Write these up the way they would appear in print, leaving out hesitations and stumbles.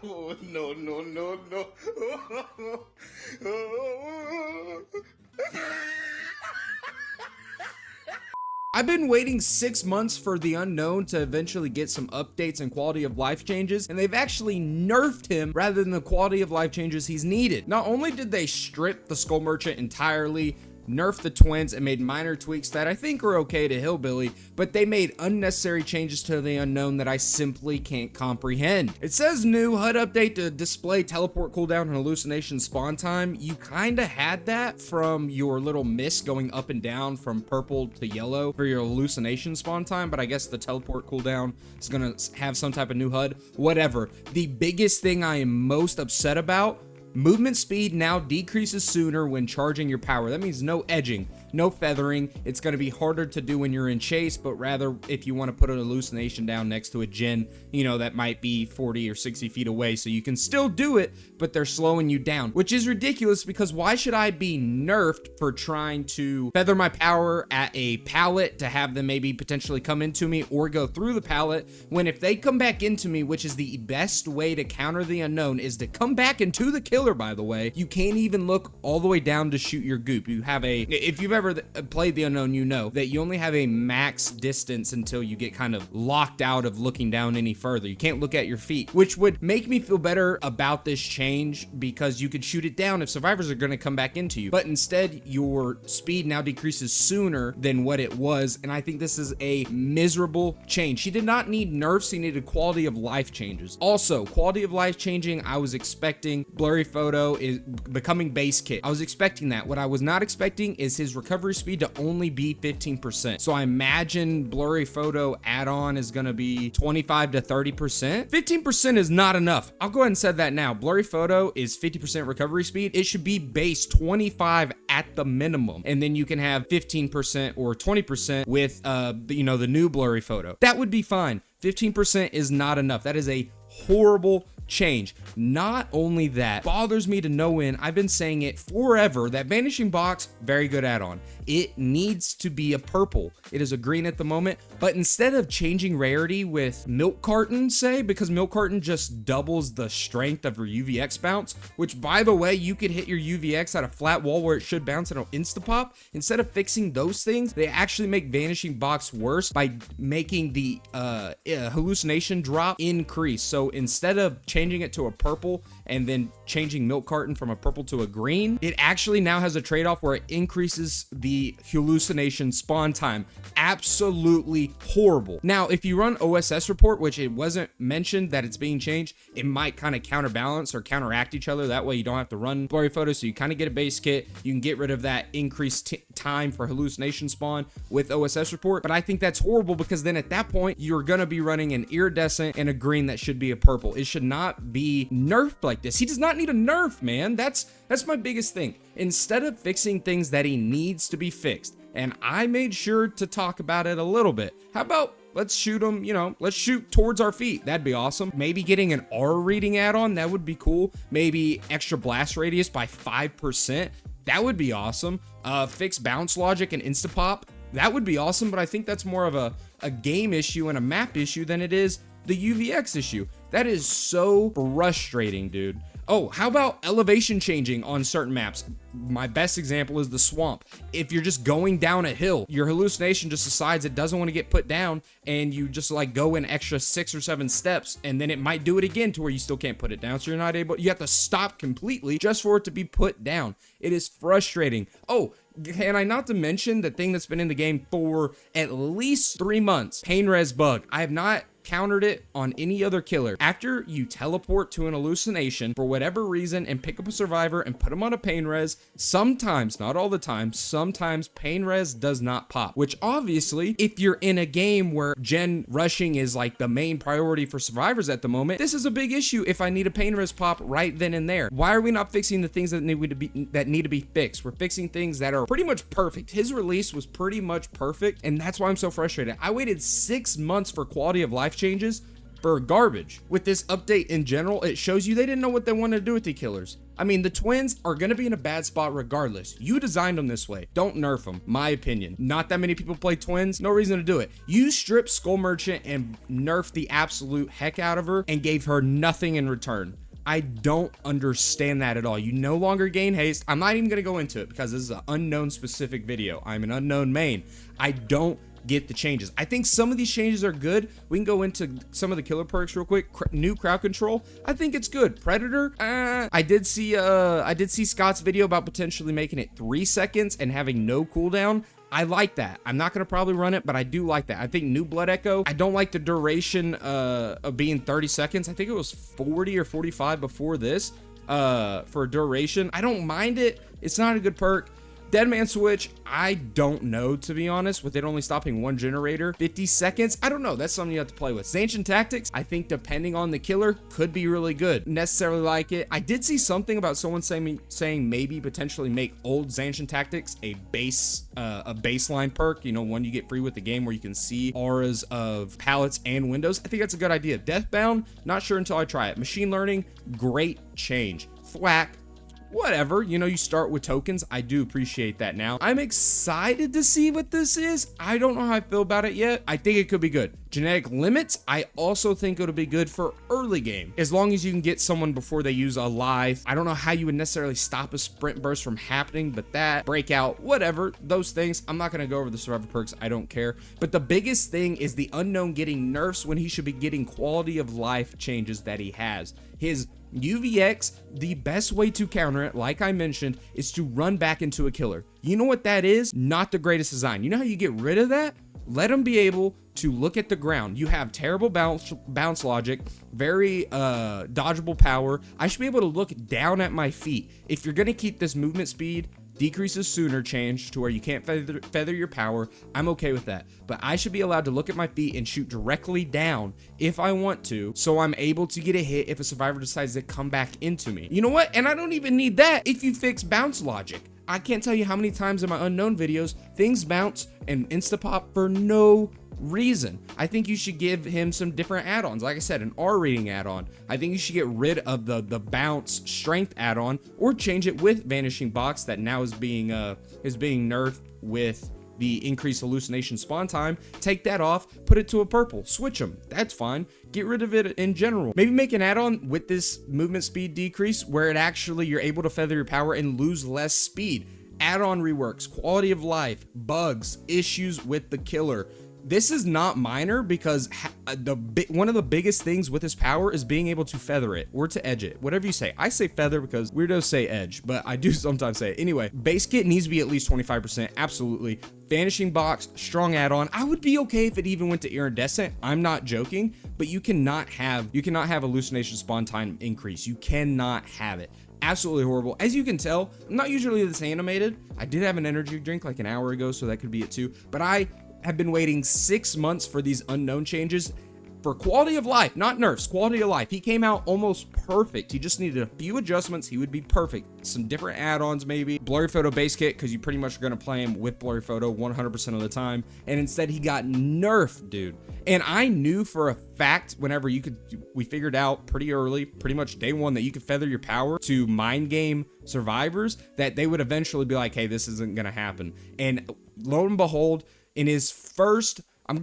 No, no, no, no. I've been waiting 6 months for the unknown to eventually get some updates and quality of life changes, and they've actually nerfed him rather than the quality of life changes he's needed. Not only did they strip the Skull Merchant entirely, nerfed the twins, and made minor tweaks that I think are okay to Hillbilly, but they made unnecessary changes to the unknown that I simply can't comprehend. It says new HUD update to display teleport cooldown and hallucination spawn time. You kinda had that from your little mist going up and down from purple to yellow for your hallucination spawn time, but I guess the teleport cooldown is gonna have some type of new HUD. Whatever. The biggest thing I am most upset about: movement speed now decreases sooner when charging your power. That means no edging, no feathering. It's going to be harder to do when you're in chase, but rather if you want to put an hallucination down next to a gen, you know, that might be 40 or 60 feet away, so you can still do it, but they're slowing you down, which is ridiculous because why should I be nerfed for trying to feather my power at a pallet to have them maybe potentially come into me or go through the pallet, when if they come back into me, which is the best way to counter the unknown is to come back into the killer. By the way, you can't even look all the way down to shoot your goop. You have if you've ever played the unknown, you know that you only have a max distance until you get kind of locked out of looking down any further. You can't look at your feet, which would make me feel better about this change because you could shoot it down if survivors are going to come back into you, but instead your speed now decreases sooner than what it was, and I think this is a miserable change. He did not need nerfs, he needed quality of life changes. Also, quality of life changing, I was expecting blurry photo is becoming base kit. I was expecting that. What I was not expecting is his recovery speed to only be 15%. So I imagine blurry photo add-on is gonna be 25 to 30%. 15% is not enough. I'll go ahead and say that now. Blurry photo is 50% recovery speed. It should be base 25 at the minimum, and then you can have 15% or 20% with you know, the new blurry photo. That would be fine. 15% is not enough. That is a horrible change. Not only that, bothers me to no end. I've been saying it forever that Vanishing Box, very good add-on. It needs to be a purple. It is a green at the moment, but instead of changing rarity with Milk Carton, say, because Milk Carton just doubles the strength of your UVX bounce, which by the way, you could hit your UVX at a flat wall where it should bounce and it'll insta-pop. Instead of fixing those things, they actually make Vanishing Box worse by making the hallucination drop increase. So instead of changing it to a purple and then changing Milk Carton from a purple to a green, it actually now has a trade-off where it increases the hallucination spawn time. Absolutely horrible. Now, if you run OSS report, which it wasn't mentioned that it's being changed, it might kind of counterbalance or counteract each other. That way you don't have to run blurry photos, so you kind of get a base kit. You can get rid of that increased time for hallucination spawn with OSS report, but I think that's horrible because then at that point, you're gonna be running an iridescent and a green that should be a purple. It should not be nerfed like this. He does not need a nerf, man. That's my biggest thing. Instead of fixing things that he needs to be fixed, and I made sure to talk about it a little bit. How about let's shoot him, you know, let's shoot towards our feet. That'd be awesome. Maybe getting an R reading add-on, that would be cool. Maybe extra blast radius by 5%. That would be awesome. Fix bounce logic and insta-pop. That would be awesome, but I think that's more of a game issue and a map issue than it is the UVX issue. That is so frustrating, dude. Oh, how about elevation changing on certain maps? My best example is the swamp. If you're just going down a hill, your hallucination just decides it doesn't want to get put down, and you just like go an extra 6 or 7 steps, and then it might do it again to where you still can't put it down. So you're not able, you have to stop completely just for it to be put down. It is frustrating. Oh, can I not to mention the thing that's been in the game for at least 3 months? Pain res bug. I have not countered it on any other killer. After you teleport to an hallucination for whatever reason and pick up a survivor and put them on a pain res, sometimes, not all the time, sometimes pain res does not pop, which obviously if you're in a game where gen rushing is like the main priority for survivors at the moment, this is a big issue if I need a pain res pop right then and there. Why are we not fixing the things that need to be fixed? We're fixing things that are pretty much perfect. His release was pretty much perfect, and that's why I'm so frustrated. I waited 6 months for quality of life changes for garbage. With this update in general, it shows you they didn't know what they wanted to do with the killers. I mean, the twins are going to be in a bad spot regardless. You designed them this way. Don't nerf them, my opinion. Not that many people play twins. No reason to do it. You stripped Skull Merchant and nerfed the absolute heck out of her and gave her nothing in return. I don't understand that at all. You no longer gain haste. I'm not even going to go into it because this is an unknown specific video. I'm an unknown main. I don't get the changes. I think some of these changes are good. We can go into some of the killer perks real quick. New crowd control. I think it's good. Predator. I did see Scott's video about potentially making it 3 seconds and having no cooldown. I like that. I'm not going to probably run it, but I do like that. I think new blood echo. I don't like the duration of being 30 seconds. I think it was 40 or 45 before this for duration. I don't mind it. It's not a good perk. Dead Man Switch, I don't know, to be honest, with it only stopping one generator. 50 seconds, I don't know. That's something you have to play with. Ancient Tactics, I think depending on the killer, could be really good. Necessarily like it. I did see something about someone saying maybe potentially make old Ancient Tactics a baseline perk, you know, one you get free with the game where you can see auras of pallets and windows. I think that's a good idea. Deathbound, not sure until I try it. Machine Learning, great change. Thwack, whatever, you know, you start with tokens. I do appreciate that now. I'm excited to see what this is. I don't know how I feel about it yet. I think it could be good. Genetic limits, I also think it'll be good for early game. As long as you can get someone before they use a live. I don't know how you would necessarily stop a sprint burst from happening, but that, breakout, whatever, those things. I'm not going to go over the survivor perks. I don't care. But the biggest thing is the unknown getting nerfs when he should be getting quality of life changes that he has. His UVX, the best way to counter it, like I mentioned, is to run back into a killer. You know what that is? Not the greatest design. You know how you get rid of that? Let him be able to look at the ground. You have terrible bounce logic, very dodgeable power. I should be able to look down at my feet. If you're going to keep this movement speed decreases sooner change to where you can't feather your power, I'm okay with that. But I should be allowed to look at my feet and shoot directly down if I want to, so I'm able to get a hit if a survivor decides to come back into me. You know what? And I don't even need that if you fix bounce logic. I can't tell you how many times in my unknown videos things bounce and insta-pop for no reason. I think you should give him some different add-ons. Like I said, an R rating add-on. I think you should get rid of the bounce strength add-on or change it with vanishing box that now is being nerfed with the increased hallucination spawn time. Take that off, put it to a purple, switch them. That's fine. Get rid of it in general. Maybe make an add-on with this movement speed decrease where it actually you're able to feather your power and lose less speed. Add-on reworks, quality of life, bugs, issues with the killer. This is not minor because one of the biggest things with his power is being able to feather it or to edge it, whatever you say. I say feather because weirdos say edge, but I do sometimes say it. Anyway, base kit needs to be at least 25%, absolutely. Vanishing box, strong add-on. I would be okay if it even went to iridescent. I'm not joking, but you cannot have hallucination spawn time increase. You cannot have it. Absolutely horrible. As you can tell, I'm not usually this animated. I did have an energy drink like an hour ago, so that could be it too, but I have been waiting 6 months for these unknown changes for quality of life, not nerfs, quality of life. He came out almost perfect. He just needed a few adjustments. He would be perfect. Some different add-ons maybe. Blurry photo base kit, because you pretty much are going to play him with blurry photo 100% of the time. And instead he got nerfed, dude. And I knew for a fact whenever we figured out pretty early, pretty much day one, that you could feather your power to mind game survivors, that they would eventually be like, hey, this isn't going to happen. And lo and behold, in his first,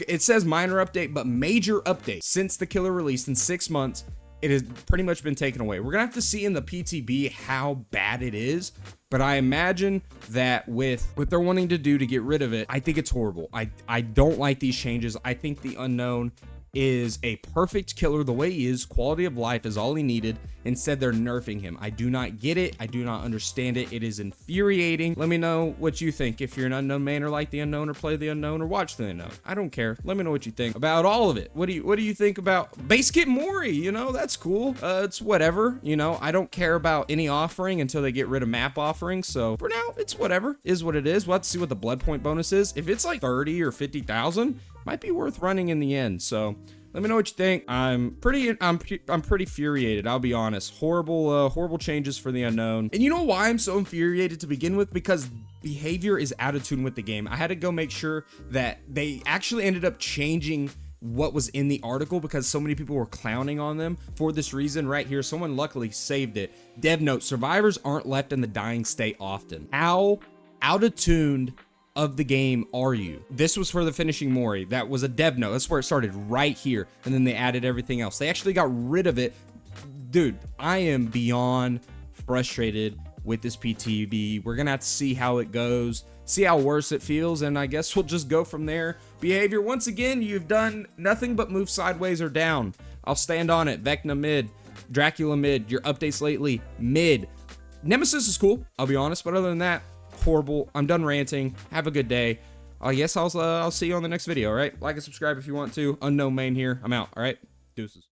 it says minor update, but major update since the killer released in 6 months, it has pretty much been taken away. We're gonna have to see in the PTB how bad it is, but I imagine that with what they're wanting to do to get rid of it, I think it's horrible. I don't like these changes. I think the unknown is a perfect killer the way he is. Quality of life is all he needed. Instead, they're nerfing him. I do not get it. I do not understand it. It is infuriating. Let me know what you think. If you're an unknown man or like the unknown or play the unknown or watch the unknown, I don't care. Let me know what you think about all of it. What do you think about base kit Mori? You know, that's cool. It's whatever. You know, I don't care about any offering until they get rid of map offerings. So for now, it's whatever. Is what it is. We'll have to see what the blood point bonus is. If it's like 30 or 50,000, might be worth running in the end. So let me know what you think. I'm pretty infuriated, I'll be honest. Horrible changes for the unknown. And you know why I'm so infuriated to begin with? Because behavior is out of tune with the game. I had to go make sure that they actually ended up changing what was in the article because so many people were clowning on them for this reason right here. Someone luckily saved it. Dev note, survivors aren't left in the dying state often. How out of tune of the game are you? This was for the finishing Mori. That was a dev note. That's where it started, right here. And then they added everything else. They actually got rid of it. Dude, I am beyond frustrated with this PTB. We're gonna have to see how it goes, see how worse it feels, and I guess we'll just go from there. Behavior, once again, you've done nothing but move sideways or down. I'll stand on it. Vecna mid, Dracula mid, your updates lately mid. Nemesis is cool, I'll be honest, but other than that, horrible. I'm done ranting. Have a good day. I guess I'll see you on the next video, all right? Like and subscribe if you want to. Unknown main here. I'm out, all right? Deuces.